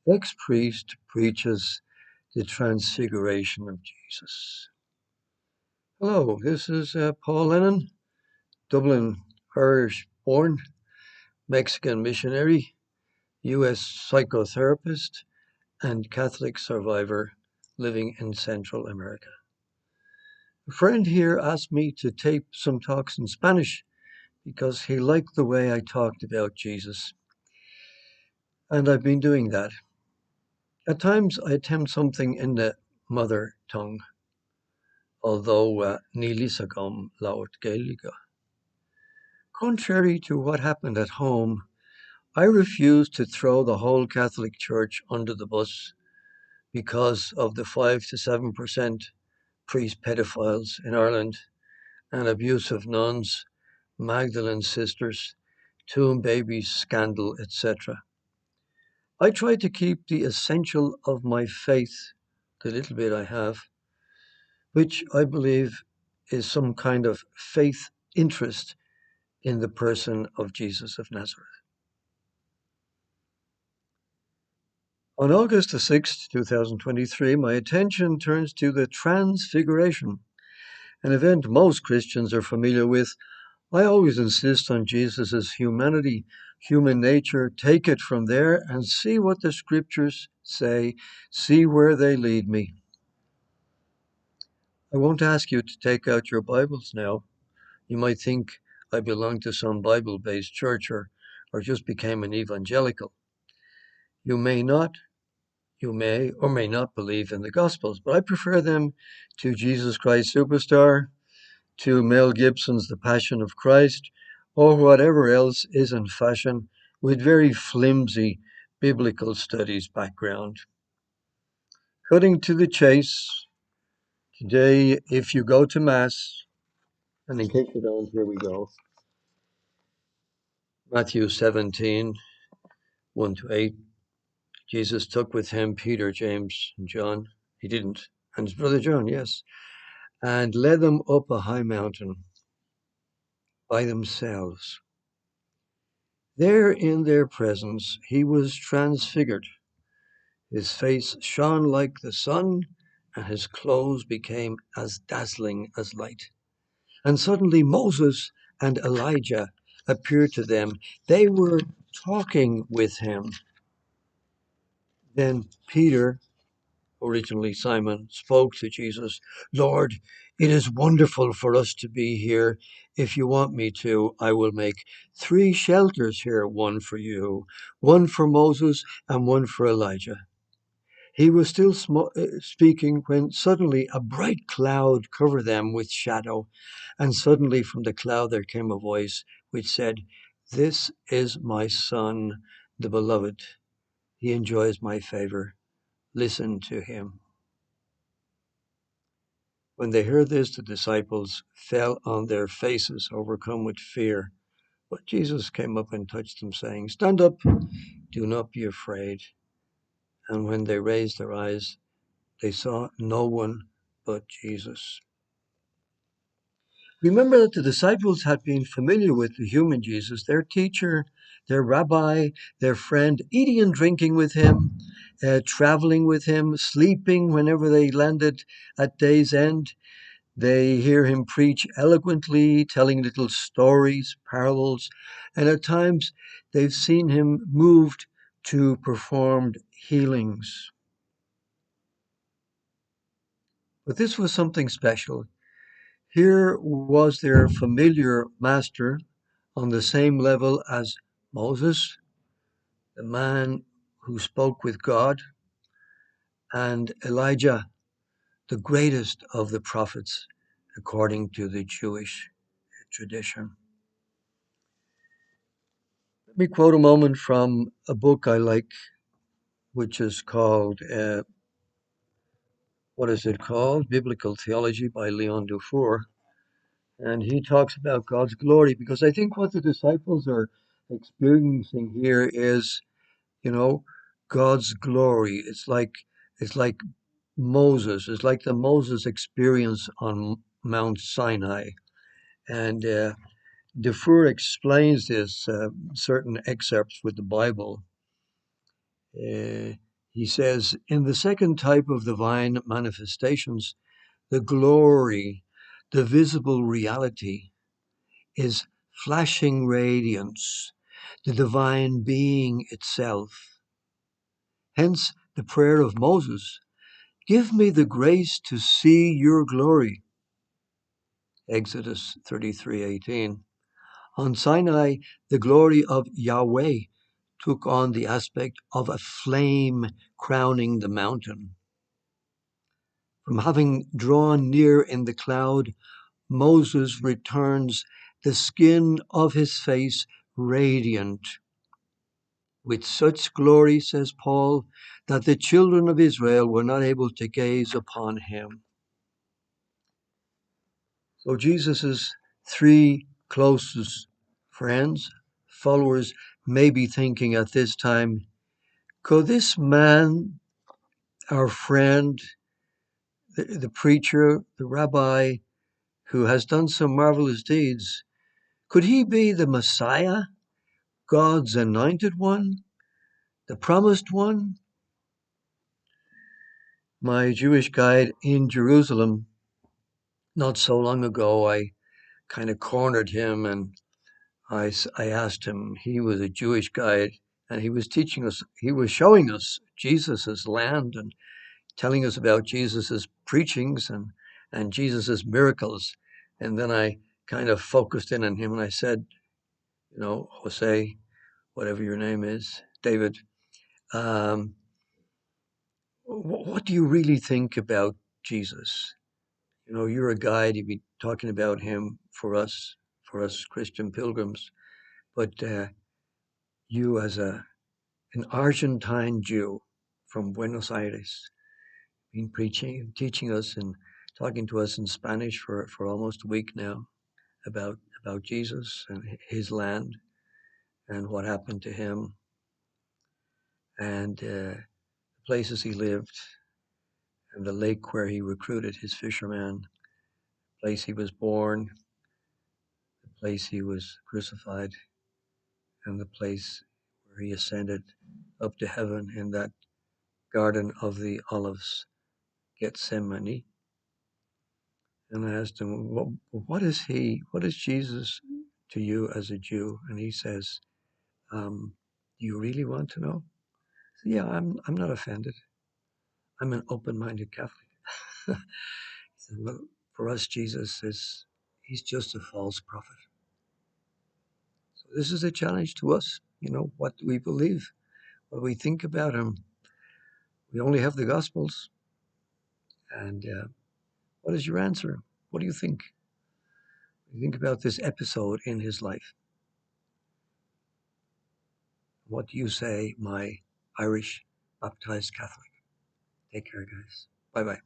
Ex-priest preaches the Transfiguration of Jesus. Hello, this is Paul Lennon, Dublin, Irish-born, Mexican missionary, U.S. psychotherapist, and Catholic survivor living in Central America. A friend here asked me to tape some talks in Spanish because he liked the way I talked about Jesus, and I've been doing that. At times I attempt something in the mother tongue, although nilisagam laut Gaeliga. Contrary to what happened at home, I refuse to throw the whole Catholic Church under the bus because of the 5 to 7% priest pedophiles in Ireland and abusive nuns, Magdalene sisters, tomb babies scandal, etc. I try to keep the essential of my faith, the little bit I have, which I believe is some kind of faith interest in the person of Jesus of Nazareth. On August the 6th, 2023, my attention turns to the Transfiguration, an event most Christians are familiar with. I always insist on Jesus' humanity, human nature, take it from there and see what the scriptures say, see where they lead me. I won't ask you to take out your Bibles now. You might think I belong to some Bible-based church or just became an evangelical. You may or may not believe in the Gospels, but I prefer them to Jesus Christ Superstar, to Mel Gibson's The Passion of Christ, or whatever else is in fashion with very flimsy biblical studies background. Cutting to the chase, today, if you go to Mass, and in case you don't, here we go. Matthew 17, 1 to 8. Jesus took with him Peter, James, and John. He didn't. And his brother John, yes. And led them up a high mountain by themselves. There in their presence he was transfigured. His face shone like the sun, and his clothes became as dazzling as light. And suddenly Moses and Elijah appeared to them. They were talking with him. Then Peter, originally Simon, spoke to Jesus, Lord, it is wonderful for us to be here. If you want me to, I will make 3 shelters here, one for you, one for Moses, and one for Elijah. He was still speaking when suddenly a bright cloud covered them with shadow, and suddenly from the cloud there came a voice which said, This is my Son, the Beloved. He enjoys my favor. Listen to him. When they heard this, the disciples fell on their faces, overcome with fear. But Jesus came up and touched them, saying, Stand up, do not be afraid. And when they raised their eyes, they saw no one but Jesus. Remember that the disciples had been familiar with the human Jesus, their teacher, their rabbi, their friend, eating and drinking with him, traveling with him, sleeping whenever they landed at day's end. They hear him preach eloquently, telling little stories, parables, and at times they've seen him moved to perform healings. But this was something special. Here was their familiar master on the same level as Moses, the man who spoke with God, and Elijah, the greatest of the prophets, according to the Jewish tradition. Let me quote a moment from a book I like, which is called, what is it called? Biblical Theology by Leon Dufour. And he talks about God's glory, because I think what the disciples are experiencing here is, God's glory. It's like Moses. It's like the Moses experience on Mount Sinai. And Dufour explains this certain excerpts with the Bible. He says, in the second type of divine manifestations, the glory, the visible reality, is flashing radiance, the divine being itself. Hence the prayer of Moses, give me the grace to see your glory. Exodus 33:18. On Sinai, the glory of Yahweh took on the aspect of a flame crowning the mountain. From having drawn near in the cloud, Moses returns, the skin of his face radiant with such glory, says Paul, that the children of Israel were not able to gaze upon him. So Jesus' three closest friends, followers, may be thinking at this time, could this man, our friend, the preacher, the rabbi, who has done some marvelous deeds, could he be the Messiah, God's anointed one, the promised one? My Jewish guide in Jerusalem, not so long ago, I kind of cornered him and I asked him, he was a Jewish guide and he was teaching us, he was showing us Jesus's land and telling us about Jesus's preachings and Jesus's miracles. And then I kind of focused in on him and I said, Jose, whatever your name is, David, what do you really think about Jesus? You're a guide, you'd be talking about him for us Christian pilgrims, but you as an Argentine Jew from Buenos Aires, been preaching, teaching us and talking to us in Spanish for almost a week now about Jesus and his land and what happened to him and the places he lived and the lake where he recruited his fishermen, the place he was born, the place he was crucified, and the place where he ascended up to heaven in that Garden of the Olives, Gethsemane. And I asked him, what is Jesus to you as a Jew? And he says, do you really want to know? I said, yeah, I'm not offended. I'm an open-minded Catholic. He said, well, for us, he's just a false prophet. So this is a challenge to us. What do we believe? What do we think about him? We only have the Gospels. And what is your answer? What do you think? What do you think about this episode in his life? What do you say, my Irish baptized Catholic? Take care, guys. Bye-bye.